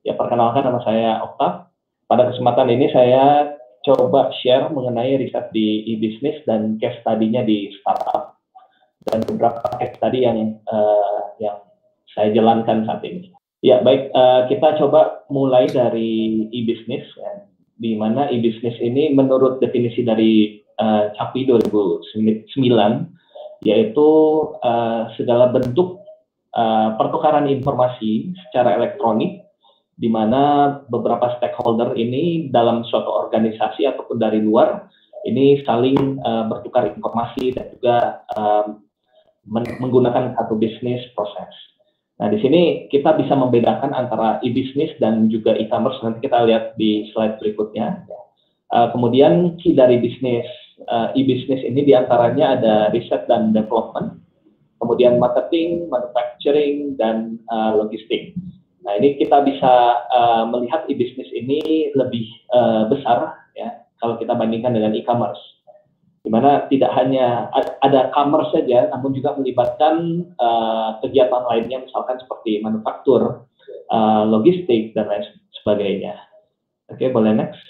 Ya, perkenalkan, nama saya Oktav. Pada kesempatan ini saya coba share mengenai riset di e-business dan case study-nya di startup dan beberapa case study yang saya jalankan saat ini. Ya, baik, kita coba mulai dari e-business, ya, di mana e-business ini menurut definisi dari CAPI 2009, yaitu segala bentuk pertukaran informasi secara elektronik, di mana beberapa stakeholder ini dalam suatu organisasi ataupun dari luar ini saling bertukar informasi dan juga menggunakan satu bisnis proses. Nah, di sini kita bisa membedakan antara e-business dan juga e-commerce. Nanti kita lihat di slide berikutnya. Kemudian key dari bisnis e-business ini diantaranya ada riset dan development, kemudian marketing, manufacturing, dan logistik. Nah, ini kita bisa melihat e-business ini lebih besar, ya, kalau kita bandingkan dengan e-commerce, di mana tidak hanya ada commerce saja, namun juga melibatkan kegiatan lainnya, misalkan seperti manufaktur, logistik, dan lain sebagainya. Oke, boleh next.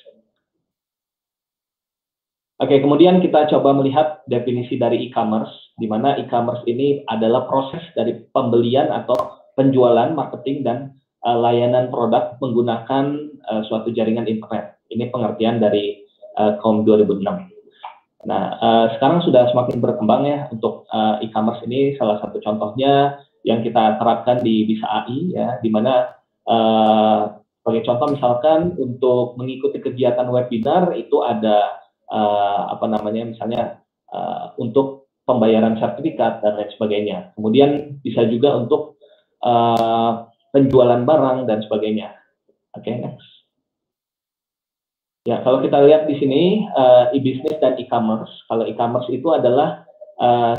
Oke, kemudian kita coba melihat definisi dari e-commerce, di mana e-commerce ini adalah proses dari pembelian atau penjualan, marketing, dan layanan produk menggunakan suatu jaringan internet. Ini pengertian dari KOM 2006. Nah, sekarang sudah semakin berkembang ya untuk e-commerce ini. Salah satu contohnya yang kita terapkan di Bisa AI, ya, di mana sebagai contoh misalkan untuk mengikuti kegiatan webinar itu ada misalnya untuk pembayaran sertifikat dan lain sebagainya. Kemudian bisa juga untuk penjualan barang dan sebagainya. Oke, next. Ya, kalau kita lihat di sini e-business dan e-commerce. Kalau e-commerce itu adalah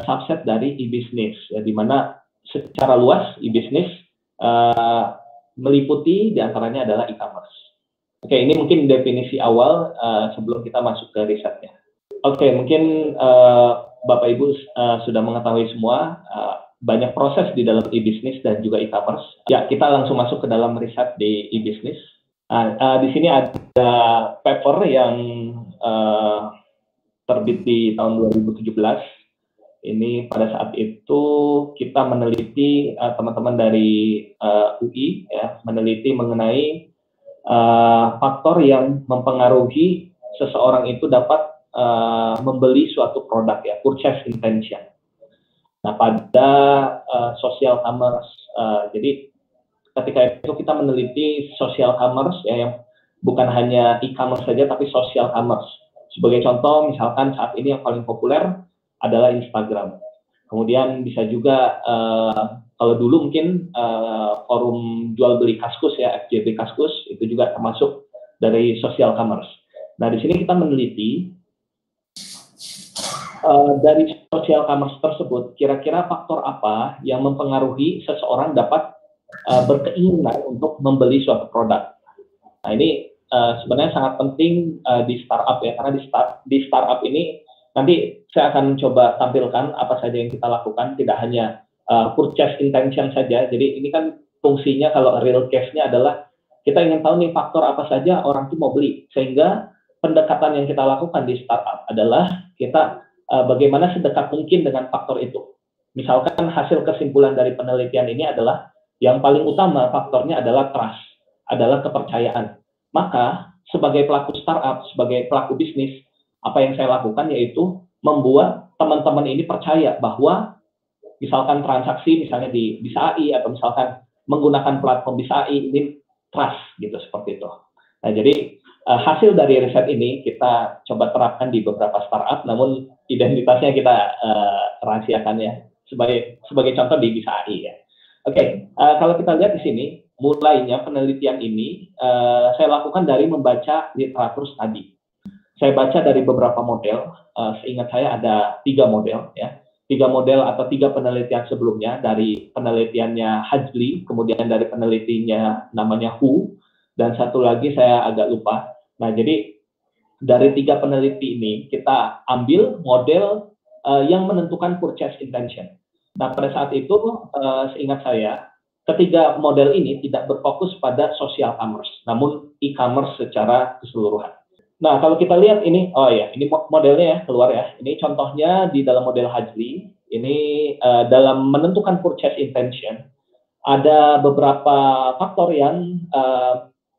subset dari e-business, ya, di mana secara luas e-business meliputi diantaranya adalah e-commerce. Oke, ini mungkin definisi awal sebelum kita masuk ke risetnya. Oke, mungkin Bapak Ibu sudah mengetahui semua banyak proses di dalam e-business dan juga e-commerce. Ya, kita langsung masuk ke dalam riset di e-business. Di sini ada paper yang terbit di tahun 2017. Ini pada saat itu kita meneliti teman-teman dari UI, ya, meneliti mengenai faktor yang mempengaruhi seseorang itu dapat membeli suatu produk, ya, purchase intention. Nah, pada social commerce, jadi ketika itu kita meneliti social commerce, ya, yang bukan hanya e-commerce saja tapi social commerce. Sebagai contoh, misalkan saat ini yang paling populer adalah Instagram. Kemudian bisa juga kalau dulu mungkin forum jual beli Kaskus, ya, FJB Kaskus, itu juga termasuk dari social commerce. Nah, di sini kita meneliti dari social commerce tersebut, kira-kira faktor apa yang mempengaruhi seseorang dapat berkeinginan untuk membeli suatu produk. Nah, ini sebenarnya sangat penting di startup, ya, karena di startup ini nanti saya akan coba tampilkan apa saja yang kita lakukan, tidak hanya purchase intention saja. Jadi ini kan fungsinya kalau real case-nya adalah kita ingin tahu nih faktor apa saja orang itu mau beli, sehingga pendekatan yang kita lakukan di startup adalah kita bagaimana sedekat mungkin dengan faktor itu. Misalkan hasil kesimpulan dari penelitian ini adalah yang paling utama faktornya adalah trust, adalah kepercayaan. Maka sebagai pelaku startup, sebagai pelaku bisnis, apa yang saya lakukan yaitu membuat teman-teman ini percaya bahwa misalkan transaksi misalnya di Bisa AI atau misalkan menggunakan platform Bisa AI ini trust, gitu, seperti itu. Nah, jadi hasil dari riset ini kita coba terapkan di beberapa startup, namun identitasnya kita rahasiakan, ya, sebagai contoh di Bisa AI, ya. Oke, kalau kita lihat di sini, mulainya penelitian ini saya lakukan dari membaca literatur studi. Saya baca dari beberapa model, seingat saya ada 3 model, ya. 3 model atau 3 penelitian sebelumnya, dari penelitiannya Hajli, kemudian dari penelitinya namanya Hu, dan satu lagi saya agak lupa. Nah, jadi dari 3 peneliti ini kita ambil model yang menentukan purchase intention. Nah, pada saat itu seingat saya ketiga model ini tidak berfokus pada social commerce, namun e-commerce secara keseluruhan. Nah, kalau kita lihat ini, oh ya, ini modelnya ya, keluar ya. Ini contohnya di dalam model Hajli. Ini dalam menentukan purchase intention, ada beberapa faktor yang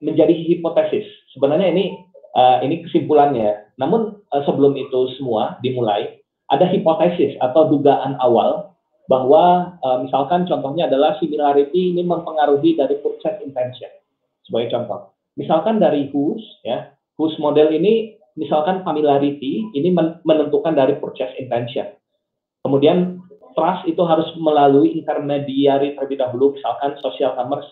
menjadi hipotesis. Sebenarnya ini kesimpulannya. Namun sebelum itu semua dimulai, ada hipotesis atau dugaan awal bahwa misalkan contohnya adalah similarity ini mempengaruhi dari purchase intention. Sebagai contoh, misalkan dari whose ya. Whose model ini misalkan familiarity ini menentukan dari purchase intention. Kemudian trust itu harus melalui intermediary terlebih dahulu, misalkan social commerce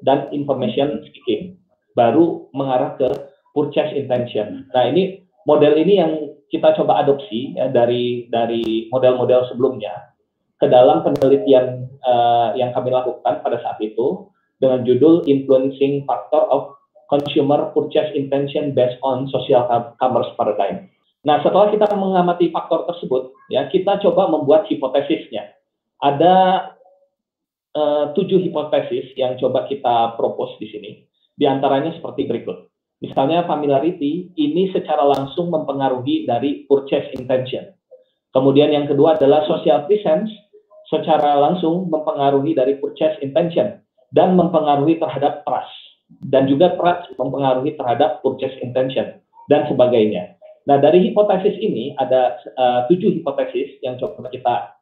dan information seeking, baru mengarah ke purchase intention. Nah, ini model ini yang kita coba adopsi ya, dari model-model sebelumnya ke dalam penelitian yang kami lakukan pada saat itu dengan judul Influencing Factor of Consumer Purchase Intention Based on Social Commerce Paradigm. Nah, setelah kita mengamati faktor tersebut, ya kita coba membuat hipotesisnya. Ada 7 hipotesis yang coba kita propose di sini. Di antaranya seperti berikut. Misalnya familiarity ini secara langsung mempengaruhi dari purchase intention. Kemudian yang kedua adalah social presence secara langsung mempengaruhi dari purchase intention dan mempengaruhi terhadap trust. Dan juga trust mempengaruhi terhadap purchase intention dan sebagainya. Nah, dari hipotesis ini ada 7 hipotesis yang coba kita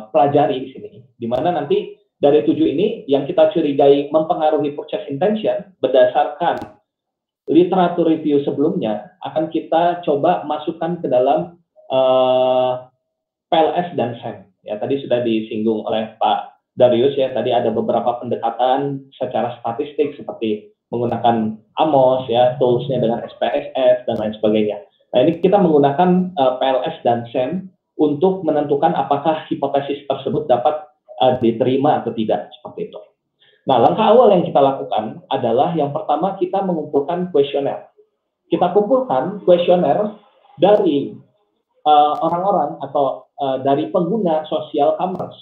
pelajari di sini, di mana nanti dari 7 ini yang kita curigai mempengaruhi purchase intention berdasarkan literatur review sebelumnya akan kita coba masukkan ke dalam PLS dan SEM. Ya, tadi sudah disinggung oleh Pak Darius ya, tadi ada beberapa pendekatan secara statistik seperti menggunakan AMOS ya, toolsnya dengan SPSS dan lain sebagainya. Nah, ini kita menggunakan PLS dan SEM untuk menentukan apakah hipotesis tersebut dapat diterima atau tidak, seperti itu. Nah, langkah awal yang kita lakukan adalah yang pertama kita mengumpulkan kuesioner. Kita kumpulkan kuesioner dari orang-orang atau dari pengguna social commerce.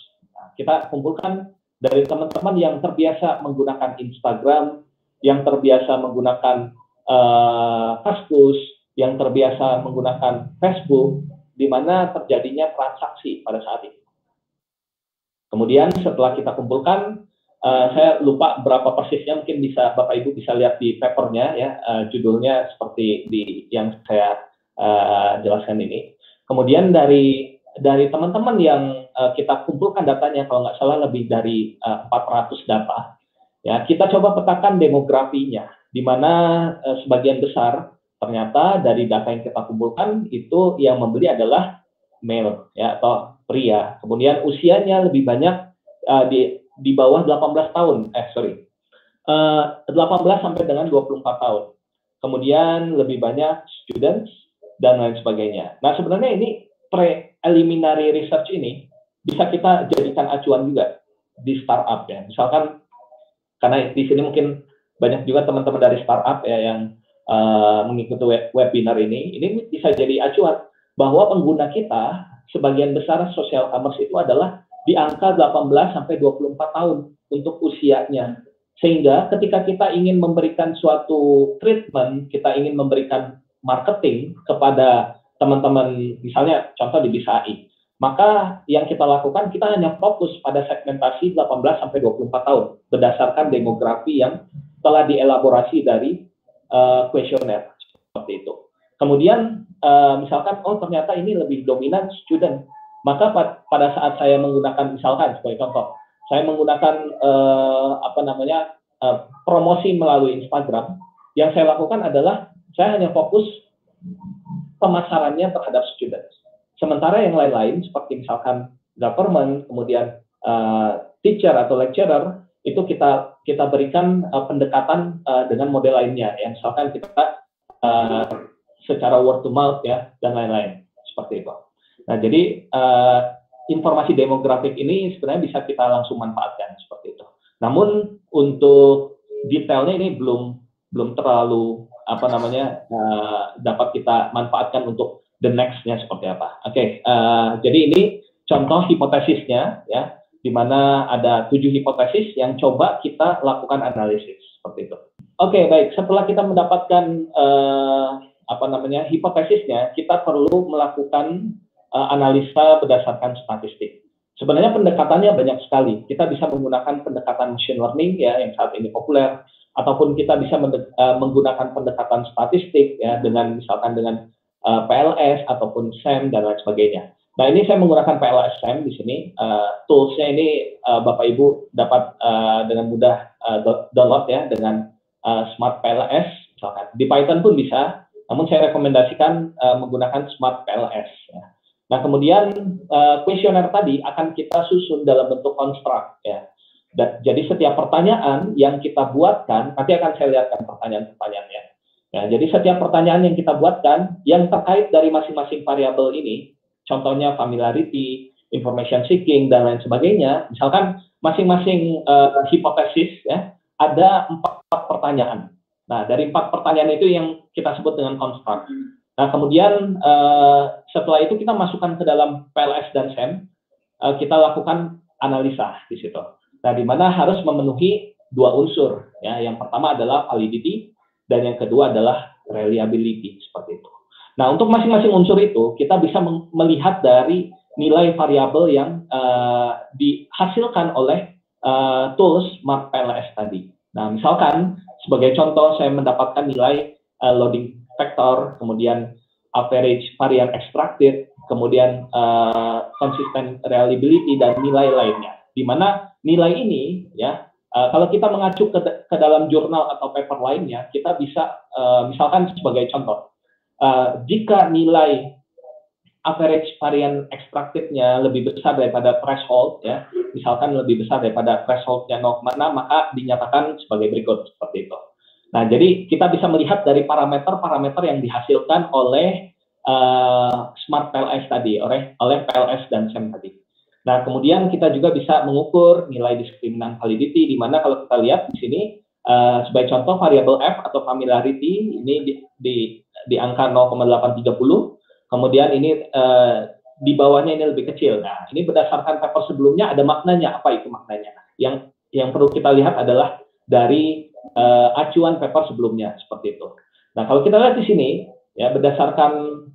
Kita kumpulkan dari teman-teman yang terbiasa menggunakan Instagram, yang terbiasa menggunakan Kaskus, yang terbiasa menggunakan Facebook, di mana terjadinya transaksi pada saat itu. Kemudian setelah kita kumpulkan, saya lupa berapa persisnya, mungkin bisa Bapak Ibu bisa lihat di papernya ya, judulnya seperti yang saya jelaskan ini. Kemudian dari teman-teman yang kita kumpulkan datanya, kalau nggak salah lebih dari 400 data, ya kita coba petakan demografinya, di mana sebagian besar ternyata dari data yang kita kumpulkan itu yang membeli adalah male ya atau pria. Kemudian usianya lebih banyak di bawah 18 tahun, 18 sampai dengan 24 tahun. Kemudian lebih banyak students dan lain sebagainya. Nah, sebenarnya ini preliminary research ini bisa kita jadikan acuan juga di startup ya. Misalkan karena di sini mungkin banyak juga teman-teman dari startup ya yang mengikuti webinar ini bisa jadi acuan bahwa pengguna kita sebagian besar social commerce itu adalah di angka 18 sampai 24 tahun untuk usianya. Sehingga ketika kita ingin memberikan suatu treatment, kita ingin memberikan marketing kepada teman-teman, misalnya contoh di BISAI, maka yang kita lakukan, kita hanya fokus pada segmentasi 18 sampai 24 tahun berdasarkan demografi yang telah dielaborasi dari kuesioner seperti itu. Kemudian misalkan ternyata ini lebih dominan student, maka pada saat saya menggunakan misalkan sebagai contoh, saya menggunakan promosi melalui Instagram, yang saya lakukan adalah saya hanya fokus pemasarannya terhadap students. Sementara yang lain-lain seperti misalkan government, kemudian teacher atau lecturer, itu kita berikan pendekatan dengan model lainnya, ya. Misalkan kita secara word to mouth ya dan lain-lain seperti itu. Nah, jadi informasi demografik ini sebenarnya bisa kita langsung manfaatkan seperti itu. Namun untuk detailnya ini belum terlalu dapat kita manfaatkan untuk the next-nya seperti apa. Oke, jadi ini contoh hipotesisnya ya. di mana ada 7 hipotesis yang coba kita lakukan analisis seperti itu. Oke, baik. Setelah kita mendapatkan hipotesisnya, kita perlu melakukan analisa berdasarkan statistik. Sebenarnya pendekatannya banyak sekali. Kita bisa menggunakan pendekatan machine learning ya yang saat ini populer, ataupun kita bisa menggunakan pendekatan statistik ya dengan misalkan dengan PLS ataupun SEM dan lain sebagainya. Nah, ini saya menggunakan PLS SEM di sini. Toolsnya ini Bapak Ibu dapat dengan mudah download ya dengan Smart PLS misalkan. Di Python pun bisa, namun saya rekomendasikan menggunakan Smart PLS. Ya. Nah, kemudian kuesioner tadi akan kita susun dalam bentuk construct ya. Jadi setiap pertanyaan yang kita buatkan, nanti akan saya lihatkan pertanyaan-pertanyaannya. Ya, jadi setiap pertanyaan yang kita buatkan yang terkait dari masing-masing variabel ini, contohnya familiarity, information seeking, dan lain sebagainya. Misalkan masing-masing hipotesis ya, ada 4 pertanyaan. Nah, dari 4 pertanyaan itu yang kita sebut dengan construct. Nah, kemudian setelah itu kita masukkan ke dalam PLS dan SEM, kita lakukan analisa di situ. Nah, di mana harus memenuhi 2 unsur. Ya. Yang pertama adalah validity, dan yang kedua adalah reliability, seperti itu. Nah, untuk masing-masing unsur itu, kita bisa melihat dari nilai variabel yang dihasilkan oleh tools Smart PLS tadi. Nah, misalkan, sebagai contoh, saya mendapatkan nilai loading factor, kemudian average varian extracted, kemudian consistent reliability, dan nilai lainnya. Di mana nilai ini, ya, kalau kita mengacu ke dalam jurnal atau paper lainnya, kita bisa, misalkan sebagai contoh, jika nilai average varian extracted-nya lebih besar daripada threshold, ya, misalkan lebih besar daripada threshold-nya 0,6, maka dinyatakan sebagai berikut, seperti itu. Nah, jadi kita bisa melihat dari parameter-parameter yang dihasilkan oleh Smart PLS tadi, oleh PLS dan SEM tadi. Nah, kemudian kita juga bisa mengukur nilai diskriminan validity, di mana kalau kita lihat di sini, sebagai contoh variabel F atau familiarity, ini di angka 0,830, kemudian ini di bawahnya ini lebih kecil. Nah, ini berdasarkan paper sebelumnya ada maknanya. Apa itu maknanya? Yang perlu kita lihat adalah dari acuan paper sebelumnya, seperti itu. Nah, kalau kita lihat di sini, ya berdasarkan,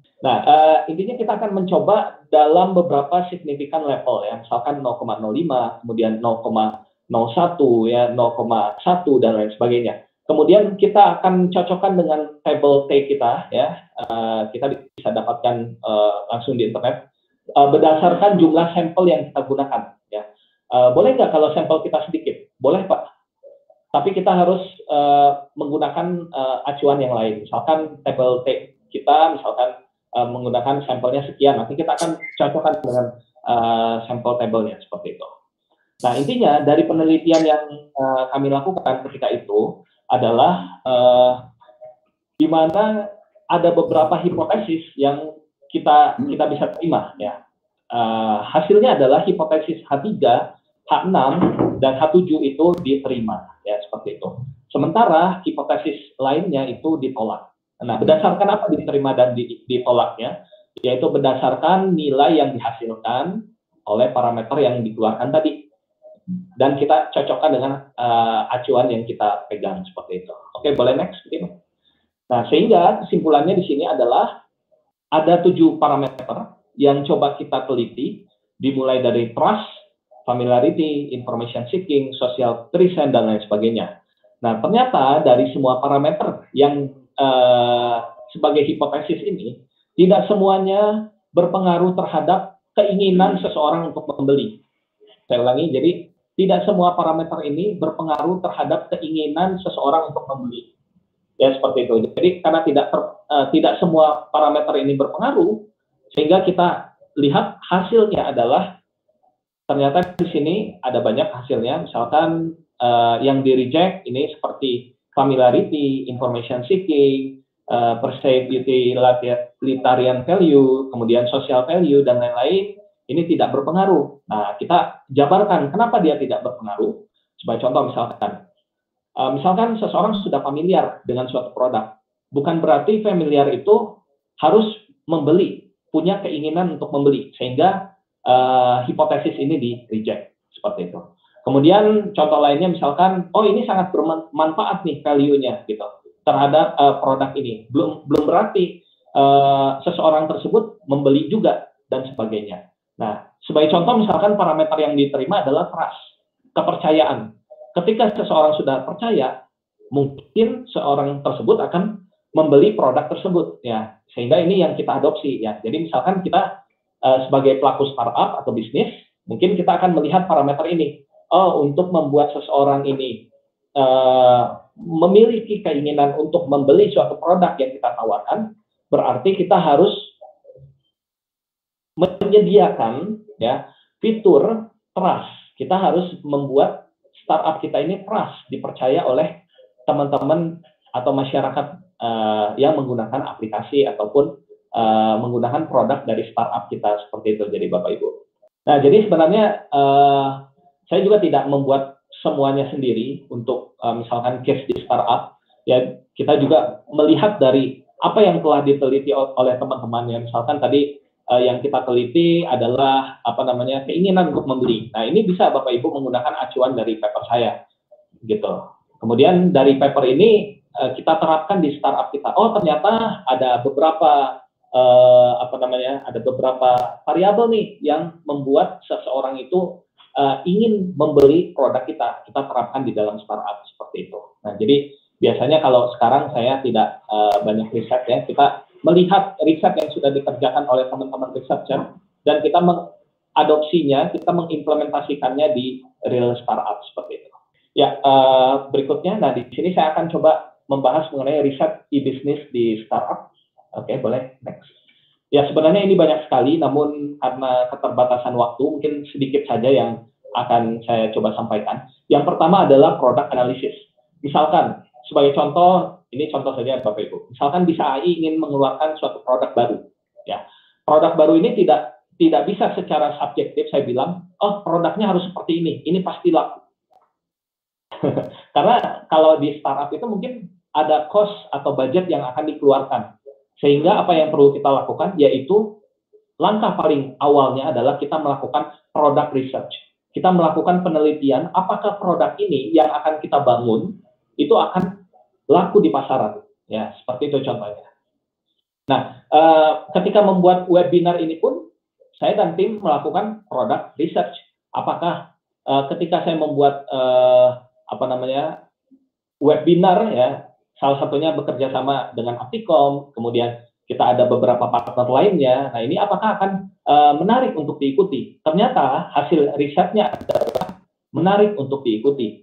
intinya kita akan mencoba dalam beberapa signifikan level ya, misalkan 0,05, kemudian 0,01 ya, 0,1 dan lain sebagainya. Kemudian kita akan cocokkan dengan table T kita ya, kita bisa dapatkan langsung di internet berdasarkan jumlah sampel yang kita gunakan ya. Boleh nggak kalau sampel kita sedikit? Boleh Pak. Tapi kita harus menggunakan acuan yang lain. Misalkan table T kita misalkan menggunakan sampelnya sekian, nanti kita akan cocokkan dengan sampel tabelnya seperti itu. Nah, intinya dari penelitian yang kami lakukan ketika itu adalah di mana ada beberapa hipotesis yang kita bisa terima ya. Hasilnya adalah hipotesis H3, H6 dan H7 itu diterima ya, seperti itu. Sementara hipotesis lainnya itu ditolak. Nah, berdasarkan apa diterima dan ditolaknya? Yaitu berdasarkan nilai yang dihasilkan oleh parameter yang dikeluarkan tadi. Dan kita cocokkan dengan acuan yang kita pegang, seperti itu. Oke, boleh next. Nah, sehingga kesimpulannya di sini adalah ada 7 parameter yang coba kita teliti, dimulai dari trust, familiarity, information seeking, social present, dan lain sebagainya. Nah, ternyata dari semua parameter yang sebagai hipotesis ini, tidak semuanya berpengaruh terhadap keinginan seseorang untuk membeli. Saya ulangi, jadi tidak semua parameter ini berpengaruh terhadap keinginan seseorang untuk membeli. Ya, seperti itu. Jadi karena tidak semua parameter ini berpengaruh, sehingga kita lihat hasilnya adalah ternyata di sini ada banyak hasilnya. Misalkan yang di reject ini seperti familiarity, information seeking, perceived utilitarian value, kemudian social value, dan lain-lain, ini tidak berpengaruh. Nah, kita jabarkan kenapa dia tidak berpengaruh. Sebagai contoh misalkan seseorang sudah familiar dengan suatu produk, bukan berarti familiar itu harus membeli, punya keinginan untuk membeli, sehingga hipotesis ini di reject. seperti itu. Kemudian contoh lainnya misalkan, oh ini sangat bermanfaat nih value-nya gitu terhadap produk ini. Belum berarti seseorang tersebut membeli juga dan sebagainya. Nah, sebagai contoh misalkan parameter yang diterima adalah trust, kepercayaan. Ketika seseorang sudah percaya, mungkin seorang tersebut akan membeli produk tersebut ya. Sehingga ini yang kita adopsi ya. Jadi misalkan kita sebagai pelaku startup atau bisnis, mungkin kita akan melihat parameter ini. Oh, untuk membuat seseorang ini memiliki keinginan untuk membeli suatu produk yang kita tawarkan, berarti kita harus menyediakan ya fitur trust. Kita harus membuat startup kita ini trust, dipercaya oleh teman-teman atau masyarakat yang menggunakan aplikasi ataupun menggunakan produk dari startup kita seperti itu. Jadi Bapak Ibu. Nah, jadi sebenarnya saya juga tidak membuat semuanya sendiri untuk misalkan case di startup. Ya, kita juga melihat dari apa yang telah diteliti oleh teman-teman. Ya, misalkan tadi yang kita teliti adalah apa namanya keinginan untuk membeli. Nah, ini bisa Bapak Ibu menggunakan acuan dari paper saya, gitu. Kemudian dari paper ini kita terapkan di startup kita. Oh, ternyata ada beberapa apa namanya ada beberapa variabel nih yang membuat seseorang itu ingin membeli produk kita terapkan di dalam startup seperti itu. Nah, jadi biasanya kalau sekarang saya tidak banyak riset ya, kita melihat riset yang sudah dikerjakan oleh teman-teman researcher dan kita mengadopsinya, kita mengimplementasikannya di real startup seperti itu. Ya, berikutnya, nah di sini saya akan coba membahas mengenai riset e-business di startup. Oke, boleh next. Ya, sebenarnya ini banyak sekali, namun karena keterbatasan waktu, mungkin sedikit saja yang akan saya coba sampaikan. Yang pertama adalah product analysis. Misalkan, sebagai contoh, ini contoh saja Bapak Ibu. Misalkan bisa AI ingin mengeluarkan suatu produk baru. Ya, produk baru ini tidak bisa secara subjektif saya bilang, oh produknya harus seperti ini pasti laku. Karena kalau di startup itu mungkin ada cost atau budget yang akan dikeluarkan. Sehingga apa yang perlu kita lakukan yaitu langkah paling awalnya adalah kita melakukan product research. Kita melakukan penelitian apakah produk ini yang akan kita bangun itu akan laku di pasaran. Ya, seperti itu contohnya. Nah, ketika membuat webinar ini pun saya dan tim melakukan product research. Apakah ketika saya membuat apa namanya webinar ya, salah satunya bekerja sama dengan Aptikom, kemudian kita ada beberapa partner lainnya. Nah, ini apakah akan menarik untuk diikuti? Ternyata hasil risetnya adalah menarik untuk diikuti.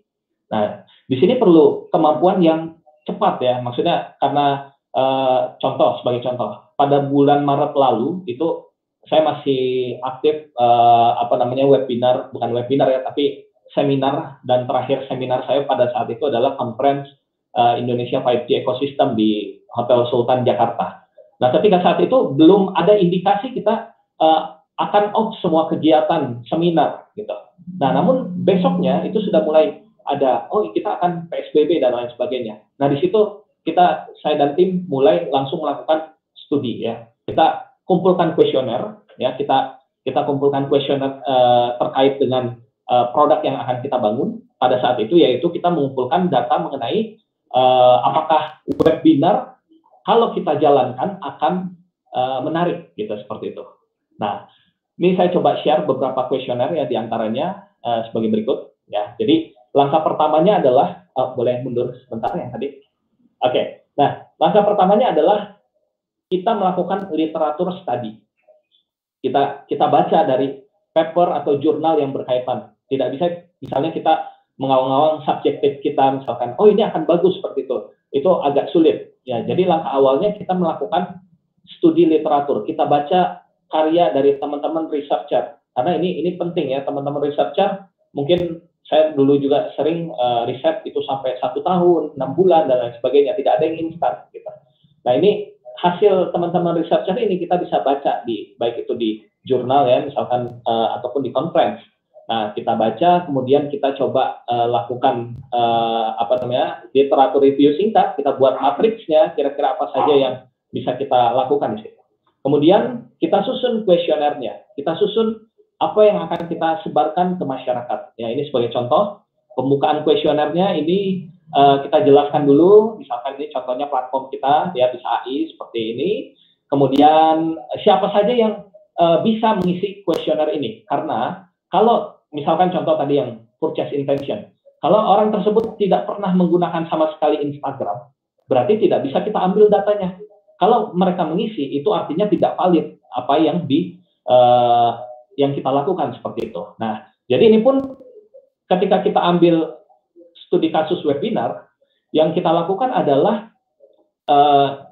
Nah, di sini perlu kemampuan yang cepat ya. Maksudnya karena sebagai contoh, pada bulan Maret lalu itu saya masih aktif apa namanya webinar, bukan webinar ya, tapi seminar, dan terakhir seminar saya pada saat itu adalah conference Indonesia 5G Ecosystem di Hotel Sultan Jakarta. Nah, ketika saat itu belum ada indikasi kita akan off semua kegiatan seminar gitu. Nah, namun besoknya itu sudah mulai ada, oh kita akan PSBB dan lain sebagainya. Nah, di situ saya dan tim mulai langsung melakukan studi ya. Kita kumpulkan kuesioner ya, kita kumpulkan kuesioner terkait dengan produk yang akan kita bangun pada saat itu, yaitu kita mengumpulkan data mengenai apakah webinar kalau kita jalankan akan menarik gitu, seperti itu. Nah, ini saya coba share beberapa kuesioner ya, diantaranya sebagai berikut ya. Jadi langkah pertamanya adalah boleh mundur sebentar yang tadi. Oke. Nah, langkah pertamanya adalah kita melakukan literatur study. Kita baca dari paper atau jurnal yang berkaitan. Tidak bisa misalnya kita mengawang-awang subjektif kita, misalkan, oh ini akan bagus seperti itu agak sulit. Ya, jadi langkah awalnya kita melakukan studi literatur. Kita baca karya dari teman-teman researcher. Karena ini penting ya, teman-teman researcher. Mungkin saya dulu juga sering riset itu sampai 1 tahun, 6 bulan, dan lain sebagainya. Tidak ada yang instan. Gitu. Nah, ini hasil teman-teman researcher ini kita bisa baca baik itu di jurnal ya, misalkan ataupun di conference. Nah, kita baca, kemudian kita coba lakukan apa namanya literatur review singkat, kita buat matriksnya, kira-kira apa saja yang bisa kita lakukan di situ. Kemudian kita susun kuesionernya, kita susun apa yang akan kita sebarkan ke masyarakat. Ya, ini sebagai contoh, pembukaan kuesionernya ini kita jelaskan dulu, misalkan ini contohnya platform kita, ya bisa AI seperti ini. Kemudian siapa saja yang bisa mengisi kuesioner ini, karena kalau misalkan contoh tadi yang purchase intention, kalau orang tersebut tidak pernah menggunakan sama sekali Instagram, berarti tidak bisa kita ambil datanya. Kalau mereka mengisi, itu artinya tidak valid apa yang yang kita lakukan seperti itu. Nah, jadi ini pun ketika kita ambil studi kasus webinar, yang kita lakukan adalah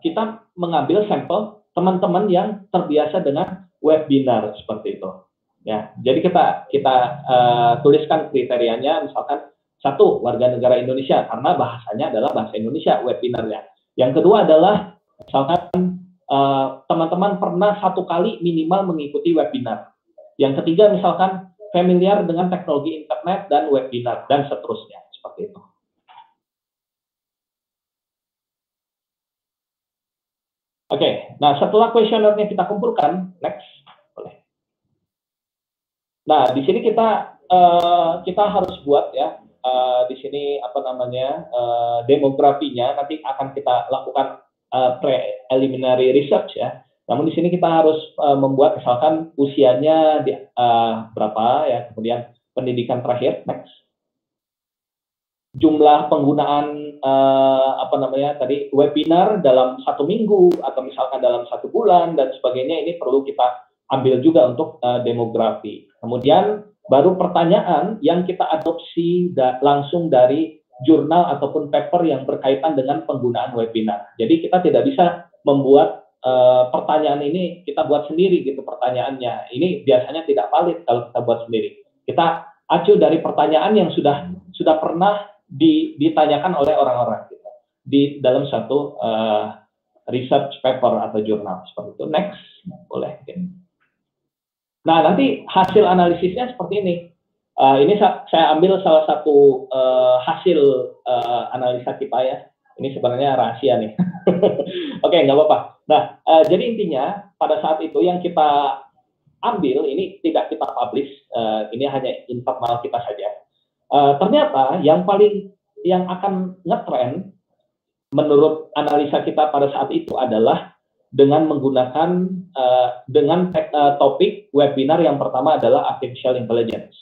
kita mengambil sampel teman-teman yang terbiasa dengan webinar seperti itu. Ya, jadi kita tuliskan kriterianya, misalkan satu, warga negara Indonesia karena bahasanya adalah bahasa Indonesia webinarnya. Yang kedua adalah misalkan teman-teman pernah 1 kali minimal mengikuti webinar. Yang ketiga misalkan familiar dengan teknologi internet dan webinar dan seterusnya seperti itu. Oke, nah setelah kuesionernya kita kumpulkan, next, boleh. Nah, di sini kita harus buat ya, di sini apa namanya demografinya nanti akan kita lakukan preliminary research ya. Namun di sini kita harus membuat misalkan usianya berapa ya, kemudian pendidikan terakhir, next. Jumlah penggunaan apa namanya tadi webinar dalam 1 minggu atau misalkan dalam 1 bulan dan sebagainya, ini perlu kita ambil juga untuk demografi. Kemudian baru pertanyaan yang kita adopsi langsung dari jurnal ataupun paper yang berkaitan dengan penggunaan webinar. Jadi kita tidak bisa membuat pertanyaan ini kita buat sendiri gitu pertanyaannya. Ini biasanya tidak valid kalau kita buat sendiri. Kita acu dari pertanyaan yang sudah pernah ditanyakan oleh orang-orang gitu, di dalam satu research paper atau jurnal seperti itu. Next, boleh. Nah, nanti hasil analisisnya seperti ini. Ini saya ambil salah satu hasil analisa kita ya. Ini sebenarnya rahasia nih. Oke, nggak apa-apa. Nah, jadi intinya pada saat itu yang kita ambil ini tidak kita publish, ini hanya internal kita saja. Ternyata yang akan ngetrend menurut analisa kita pada saat itu adalah dengan menggunakan topik webinar. Yang pertama adalah artificial intelligence,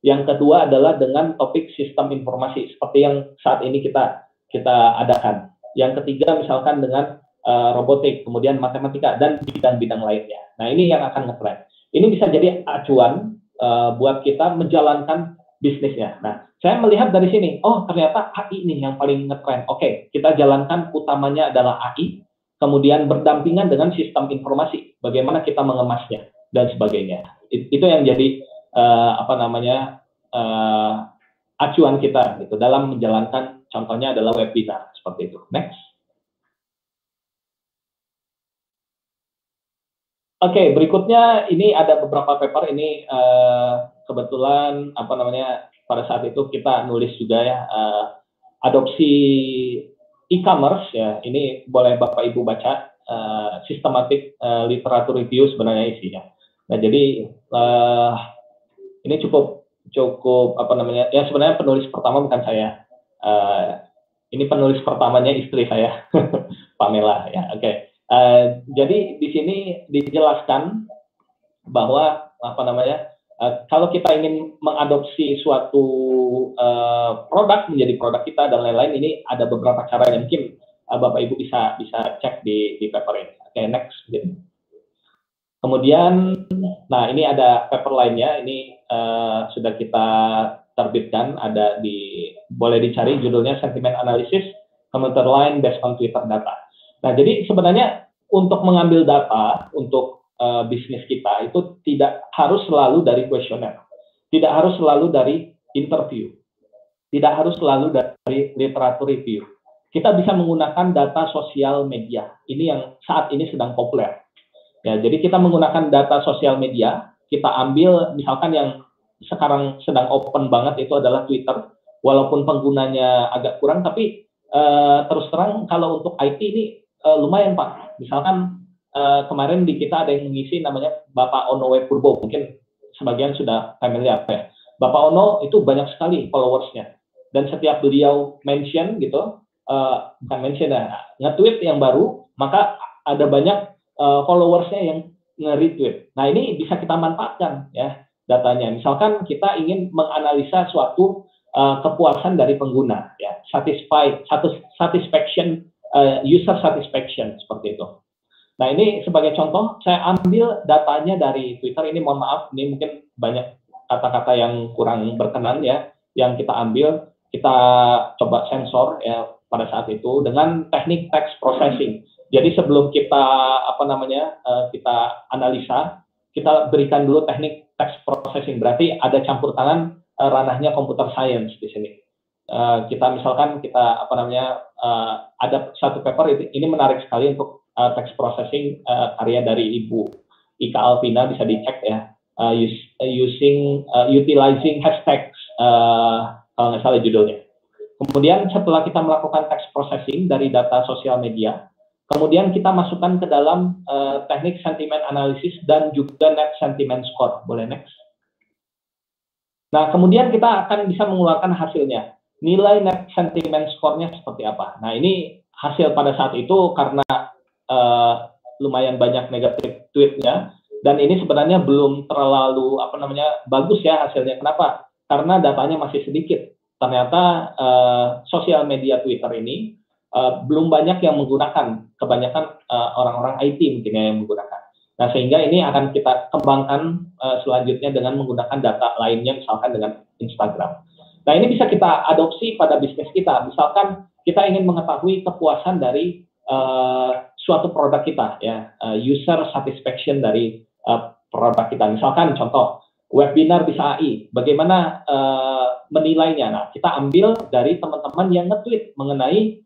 yang kedua adalah dengan topik sistem informasi seperti yang saat ini kita adakan, yang ketiga misalkan dengan robotik, kemudian matematika dan bidang-bidang lainnya. Nah, ini yang akan ngetrend. Ini bisa jadi acuan buat kita menjalankan bisnisnya. Nah, saya melihat dari sini, oh ternyata AI nih yang paling ngetrend. Oke, kita jalankan utamanya adalah AI, kemudian berdampingan dengan sistem informasi, bagaimana kita mengemasnya dan sebagainya. Itu yang jadi apa namanya acuan kita gitu dalam menjalankan, contohnya adalah webinar seperti itu. Next. Oke, berikutnya ini ada beberapa paper ini kebetulan apa namanya pada saat itu kita nulis juga ya, adopsi e-commerce ya. Ini boleh Bapak Ibu baca systematic literature review sebenarnya isinya. Nah, jadi ini cukup apa namanya ya, sebenarnya penulis pertama bukan saya. Ini penulis pertamanya istri saya, Pamela ya. Oke. Jadi di sini dijelaskan bahwa apa namanya kalau kita ingin mengadopsi suatu produk menjadi produk kita dan lain-lain, ini ada beberapa cara yang mungkin Bapak Ibu bisa cek di paper ini. Oke, next. Kemudian, nah ini ada paper lainnya, ini sudah kita terbitkan, ada boleh dicari judulnya Sentiment Analysis Commuter Line Based on Twitter Data. Nah, jadi sebenarnya untuk mengambil data untuk bisnis kita itu tidak harus selalu dari kuesioner, tidak harus selalu dari interview, tidak harus selalu dari literatur review. Kita bisa menggunakan data sosial media. Ini yang saat ini sedang populer. Ya, jadi kita menggunakan data sosial media, kita ambil misalkan yang sekarang sedang open banget itu adalah Twitter. Walaupun penggunanya agak kurang, tapi terus terang kalau untuk IT ini lumayan Pak. Misalkan kemarin di kita ada yang mengisi namanya Bapak Onowe Purbo, mungkin sebagian sudah familiar ya. Bapak Ono itu banyak sekali followersnya, dan setiap beliau mention gitu, bukan mention ya, nge-tweet yang baru, maka ada banyak followersnya yang nge-retweet. Nah, ini bisa kita manfaatkan ya datanya. Misalkan kita ingin menganalisa suatu kepuasan dari pengguna, ya, satisfaction, user satisfaction seperti itu. Nah, ini sebagai contoh, saya ambil datanya dari Twitter. Ini mohon maaf, ini mungkin banyak kata-kata yang kurang berkenan ya, yang kita ambil, kita coba sensor ya pada saat itu dengan teknik text processing. Jadi sebelum kita kita analisa, kita berikan dulu teknik text processing. Berarti ada campur tangan ranahnya computer science di sini. Kita misalkan ada satu paper ini menarik sekali untuk text processing karya dari Ibu Ika Alvina, bisa dicek ya, utilizing hashtags kalau nggak salah judulnya. Kemudian setelah kita melakukan text processing dari data sosial media, kemudian kita masukkan ke dalam teknik sentiment analysis dan juga net sentiment score. Boleh next? Nah, kemudian kita akan bisa mengeluarkan hasilnya. Nilai net sentiment score-nya seperti apa. Nah, ini hasil pada saat itu karena lumayan banyak negatif tweetnya, dan ini sebenarnya belum terlalu bagus ya hasilnya. Kenapa? Karena datanya masih sedikit. Ternyata sosial media Twitter ini belum banyak yang menggunakan, kebanyakan orang-orang IT mungkin yang menggunakan. Nah, sehingga ini akan kita kembangkan selanjutnya dengan menggunakan data lainnya, misalkan dengan Instagram. Nah, ini bisa kita adopsi pada bisnis kita. Misalkan kita ingin mengetahui kepuasan dari suatu produk kita, ya, user satisfaction dari produk kita. Misalkan contoh webinar Bisa AI, bagaimana menilainya? Nah, kita ambil dari teman-teman yang nge-tweet mengenai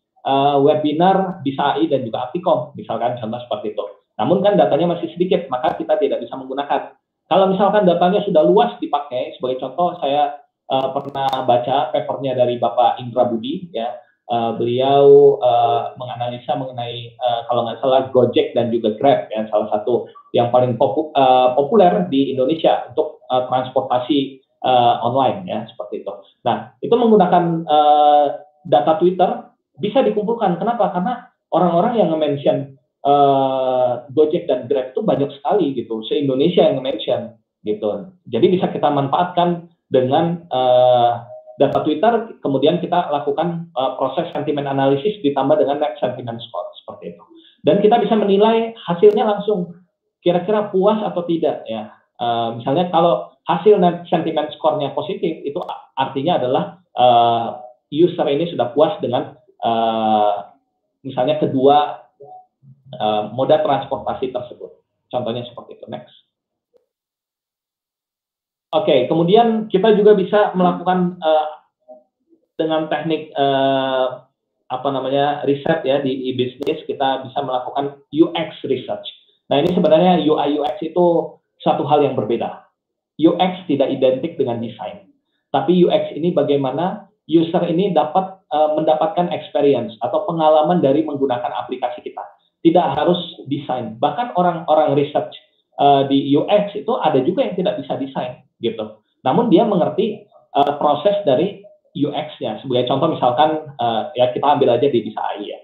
webinar Bisa AI dan juga Apicom, misalkan contoh seperti itu. Namun kan datanya masih sedikit, maka kita tidak bisa menggunakan. Kalau misalkan datanya sudah luas dipakai, sebagai contoh saya pernah baca papernya dari Bapak Indra Budi, ya. Beliau menganalisa mengenai kalau nggak salah Gojek dan juga Grab, ya, salah satu yang paling populer di Indonesia untuk transportasi online, ya, seperti itu. Nah, itu menggunakan data Twitter bisa dikumpulkan. Kenapa? Karena orang-orang yang nge-mention Gojek dan Grab itu banyak sekali gitu, se-Indonesia yang nge-mention gitu. Jadi bisa kita manfaatkan dengan data Twitter, kemudian kita lakukan proses sentiment analisis ditambah dengan net sentiment score, seperti itu. Dan kita bisa menilai hasilnya langsung, kira-kira puas atau tidak, ya. Misalnya kalau hasil net sentiment score-nya positif, itu artinya adalah user ini sudah puas dengan misalnya kedua moda transportasi tersebut. Contohnya seperti itu. Next. Oke, kemudian kita juga bisa melakukan dengan teknik riset ya di bisnis, kita bisa melakukan UX research. Nah, ini sebenarnya UI UX itu satu hal yang berbeda. UX tidak identik dengan desain, tapi UX ini bagaimana user ini dapat mendapatkan experience atau pengalaman dari menggunakan aplikasi kita. Tidak harus desain. Bahkan orang-orang research di UX itu ada juga yang tidak bisa desain gitu. Namun dia mengerti proses dari UX-nya. Sebagai contoh misalkan ya kita ambil aja di Bisa AI ya.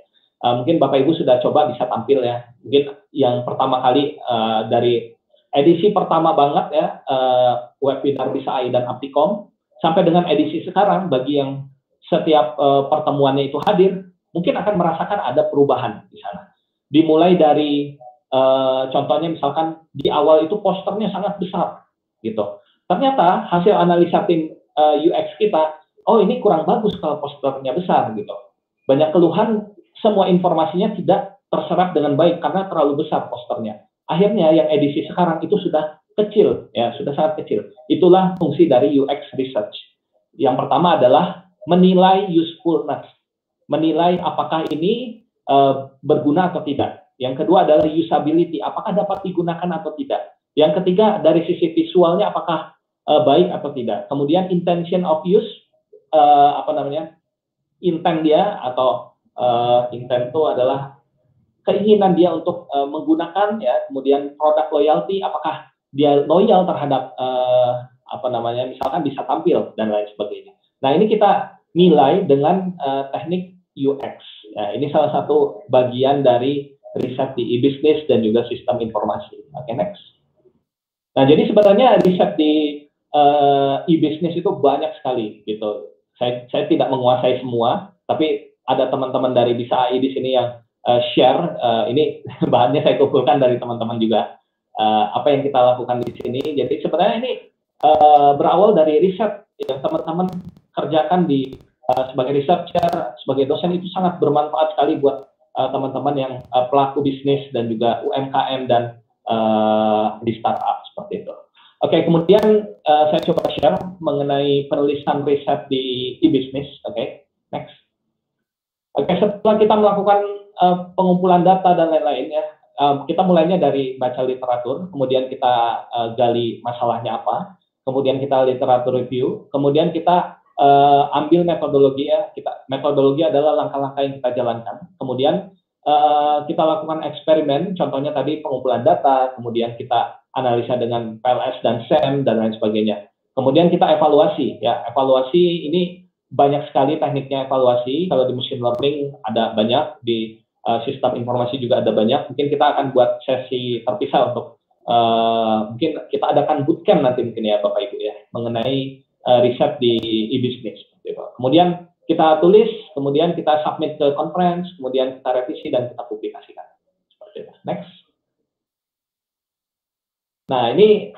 Mungkin Bapak Ibu sudah coba bisa tampil ya. Mungkin yang pertama kali dari edisi pertama banget ya webinar Bisa AI dan Apicom sampai dengan edisi sekarang, bagi yang setiap pertemuannya itu hadir, mungkin akan merasakan ada perubahan di sana. Dimulai dari contohnya misalkan di awal itu posternya sangat besar gitu. Ternyata hasil analisa tim UX kita, oh ini kurang bagus kalau posternya besar gitu. Banyak keluhan, semua informasinya tidak terserap dengan baik karena terlalu besar posternya. Akhirnya yang edisi sekarang itu sudah kecil, ya, sudah sangat kecil. Itulah fungsi dari UX research. Yang pertama adalah menilai usefulness, menilai apakah ini berguna atau tidak. Yang kedua adalah usability, apakah dapat digunakan atau tidak. Yang ketiga dari sisi visualnya apakah baik atau tidak. Kemudian intention of use, intent dia atau intent itu adalah keinginan dia untuk menggunakan, ya. Kemudian product loyalty, apakah dia loyal terhadap apa namanya, misalkan bisa tampil dan lain sebagainya. Nah, ini kita nilai dengan teknik UX. Ya, ini salah satu bagian dari riset di e-business dan juga sistem informasi. Oke, next. Nah, jadi sebenarnya riset di e-business itu banyak sekali gitu. Saya tidak menguasai semua, tapi ada teman-teman dari Bisa AI di sini yang share. Ini bahannya saya kumpulkan dari teman-teman juga. Apa yang kita lakukan di sini. Jadi sebenarnya ini berawal dari riset yang teman-teman kerjakan di sebagai researcher, sebagai dosen, itu sangat bermanfaat sekali buat teman-teman yang pelaku bisnis dan juga UMKM dan di startup seperti itu. Oke, kemudian saya coba share mengenai penulisan riset di e-business. Oke, next. Oke, setelah kita melakukan pengumpulan data dan lain-lain ya, kita mulainya dari baca literatur, kemudian kita gali masalahnya apa, kemudian kita literatur review, kemudian kita ambil metodologi ya. Metodologi adalah langkah-langkah yang kita jalankan. Kemudian kita lakukan eksperimen, contohnya tadi pengumpulan data, kemudian kita analisa dengan PLS dan SEM dan lain sebagainya. Kemudian kita evaluasi ya. Evaluasi ini banyak sekali tekniknya evaluasi. Kalau di machine learning ada banyak, di sistem informasi juga ada banyak. Mungkin kita akan buat sesi terpisah untuk mungkin kita adakan bootcamp nanti mungkin ya Bapak Ibu ya, mengenai riset di e-business. Kemudian kita tulis, kemudian kita submit ke conference, kemudian kita revisi dan kita publikasikan. Seperti itu. Next. Nah, ini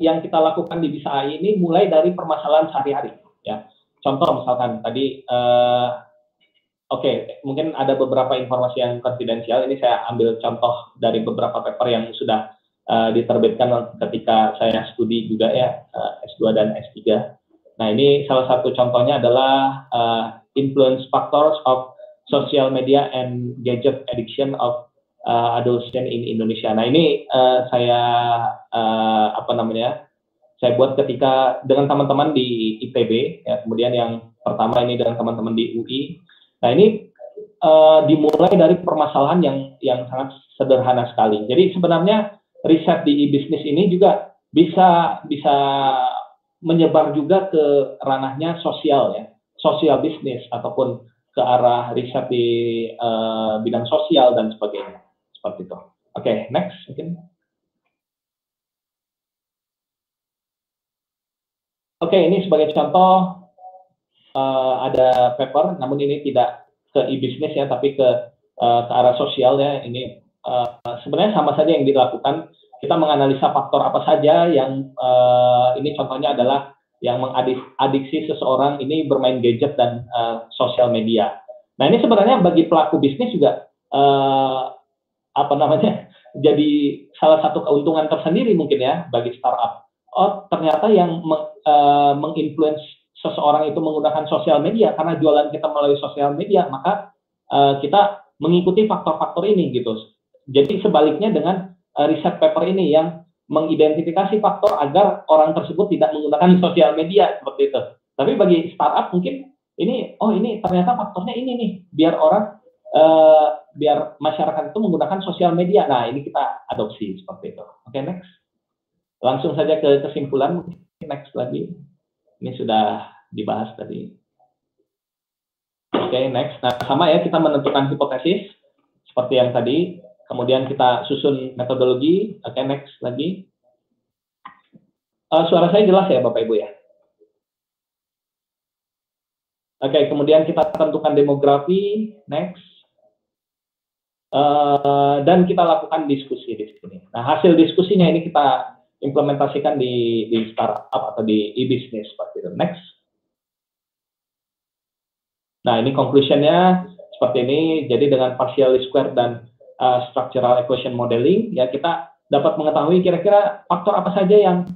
yang kita lakukan di Bisa AI ini mulai dari permasalahan sehari-hari. Ya. Contoh misalkan tadi, oke, mungkin ada beberapa informasi yang konfidensial. Ini saya ambil contoh dari beberapa paper yang sudah diterbitkan ketika saya studi juga ya, S2 dan S3. Nah, ini salah satu contohnya adalah influence factors of social media and gadget addiction of adolescent in Indonesia. Nah, ini saya apa namanya? Saya buat ketika dengan teman-teman di ITB, ya, kemudian yang pertama ini dengan teman-teman di UI. Nah, ini dimulai dari permasalahan yang sangat sederhana sekali. Jadi sebenarnya riset di e-business ini juga bisa menyebar juga ke ranahnya sosial ya, sosial bisnis ataupun ke arah riset di bidang sosial dan sebagainya. Seperti itu. Oke, next mungkin. Oke, ini sebagai contoh ada paper, namun ini tidak ke e-business ya, tapi ke arah sosial ya. Ini sebenarnya sama saja yang dilakukan. Kita menganalisa faktor apa saja yang ini contohnya adalah yang mengadiksi seseorang ini bermain gadget dan sosial media. Nah, ini sebenarnya bagi pelaku bisnis juga apa namanya, jadi salah satu keuntungan tersendiri mungkin ya bagi startup. Oh, ternyata yang menginfluence seseorang itu menggunakan sosial media, karena jualan kita melalui sosial media, maka kita mengikuti faktor-faktor ini gitu. Jadi sebaliknya dengan riset paper ini yang mengidentifikasi faktor agar orang tersebut tidak menggunakan sosial media seperti itu. Tapi bagi startup mungkin ini, oh ini ternyata faktornya ini nih, biar orang biar masyarakat itu menggunakan sosial media. Nah, ini kita adopsi seperti itu. Oke, next. Langsung saja ke kesimpulan, next lagi. Ini sudah dibahas tadi. Oke, next. Nah, sama ya, kita menentukan hipotesis seperti yang tadi. Kemudian kita susun metodologi. Oke, next lagi. Suara saya jelas ya, Bapak Ibu ya? Oke, kemudian kita tentukan demografi. Next. Dan kita lakukan diskusi di sini. Nah, hasil diskusinya ini kita implementasikan di startup atau di e-business seperti itu. Next. Nah, ini conclusion-nya seperti ini. Jadi dengan partial square dan structural equation modeling, ya kita dapat mengetahui kira-kira faktor apa saja yang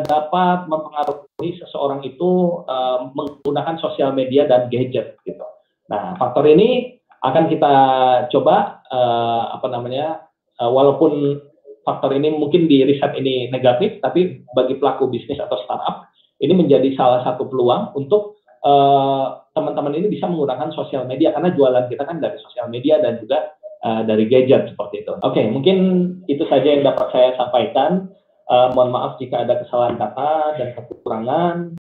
dapat mempengaruhi seseorang itu menggunakan sosial media dan gadget gitu. Nah, faktor ini akan kita coba apa namanya, walaupun faktor ini mungkin di riset ini negatif, tapi bagi pelaku bisnis atau startup ini menjadi salah satu peluang untuk teman-teman ini bisa menggunakan sosial media, karena jualan kita kan dari sosial media dan juga dari gadget seperti itu. Oke, mungkin itu saja yang dapat saya sampaikan. Mohon maaf jika ada kesalahan kata dan kekurangan.